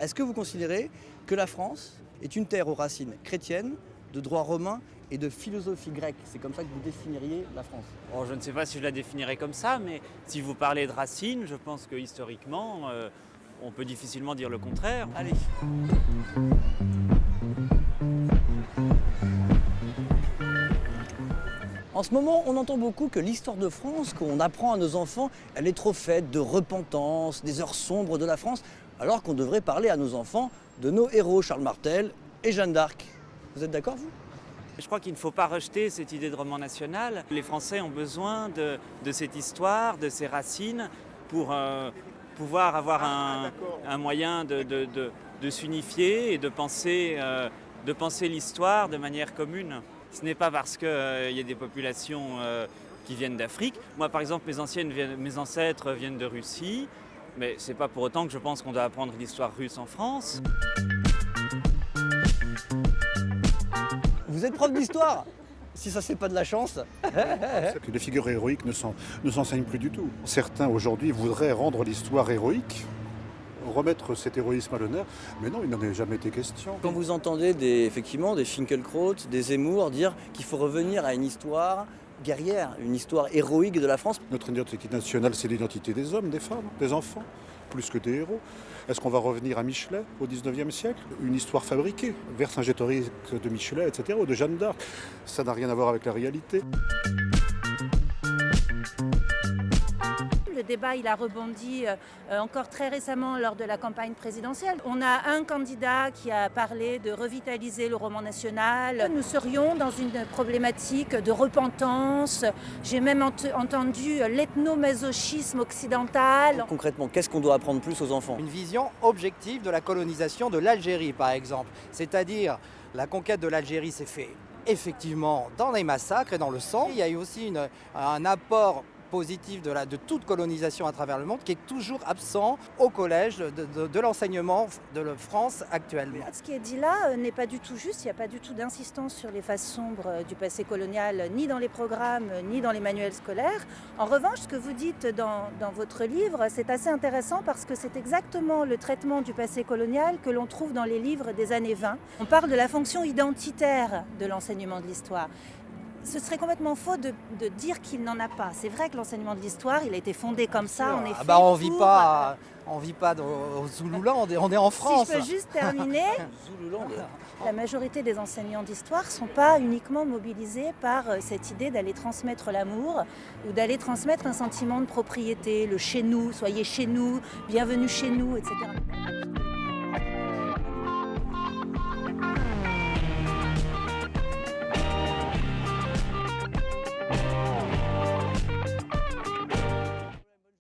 Est-ce que vous considérez que la France est une terre aux racines chrétiennes, de droit romain et de philosophie grecque? C'est comme ça que vous définiriez la France. Bon, je ne sais pas si je la définirais comme ça, mais si vous parlez de racines, je pense que historiquement, on peut difficilement dire le contraire. Allez. En ce moment, on entend beaucoup que l'histoire de France qu'on apprend à nos enfants, elle est trop faite de repentance, des heures sombres de la France, alors qu'on devrait parler à nos enfants de nos héros, Charles Martel et Jeanne d'Arc. Vous êtes d'accord, vous? Je crois qu'il ne faut pas rejeter cette idée de roman national. Les Français ont besoin de cette histoire, de ces racines, pour pouvoir avoir un moyen de s'unifier et de penser l'histoire de manière commune. Ce n'est pas parce qu'il y a des populations qui viennent d'Afrique. Moi, par exemple, mes ancêtres viennent de Russie, mais ce n'est pas pour autant que je pense qu'on doit apprendre l'histoire russe en France. Vous êtes prof d'histoire? Si ça, c'est pas de la chance. Les figures héroïques ne s'enseignent plus du tout. Certains aujourd'hui voudraient rendre l'histoire héroïque, remettre cet héroïsme à l'honneur, mais non, il n'en a jamais été question. Quand vous entendez effectivement des Finkielkraut, des Zemmour dire qu'il faut revenir à une histoire guerrière, une histoire héroïque de la France. Notre identité nationale, c'est l'identité des hommes, des femmes, des enfants, plus que des héros. Est-ce qu'on va revenir à Michelet au 19e siècle? Une histoire fabriquée, Vercingétorix de Michelet, etc., ou de Jeanne d'Arc. Ça n'a rien à voir avec la réalité. Le débat, il a rebondi encore très récemment lors de la campagne présidentielle. On a un candidat qui a parlé de revitaliser le roman national. Nous serions dans une problématique de repentance. J'ai même entendu l'ethnomasochisme occidental. Concrètement, qu'est-ce qu'on doit apprendre plus aux enfants? Une vision objective de la colonisation de l'Algérie, par exemple. C'est-à-dire, la conquête de l'Algérie s'est faite effectivement dans les massacres et dans le sang. Il y a eu aussi un apport positif de toute colonisation à travers le monde qui est toujours absent au collège de l'enseignement de la France actuellement. Ce qui est dit là n'est pas du tout juste, il n'y a pas du tout d'insistance sur les faces sombres du passé colonial, ni dans les programmes, ni dans les manuels scolaires. En revanche, ce que vous dites dans votre livre, c'est assez intéressant parce que c'est exactement le traitement du passé colonial que l'on trouve dans les livres des années 20. On parle de la fonction identitaire de l'enseignement de l'histoire. Ce serait complètement faux de dire qu'il n'en a pas. C'est vrai que l'enseignement de l'histoire, il a été fondé comme ça, en effet. On vit pas au Zululand, on est en France. Si je peux juste terminer, la majorité des enseignants d'histoire ne sont pas uniquement mobilisés par cette idée d'aller transmettre l'amour ou d'aller transmettre un sentiment de propriété, le chez nous, soyez chez nous, bienvenue chez nous, etc.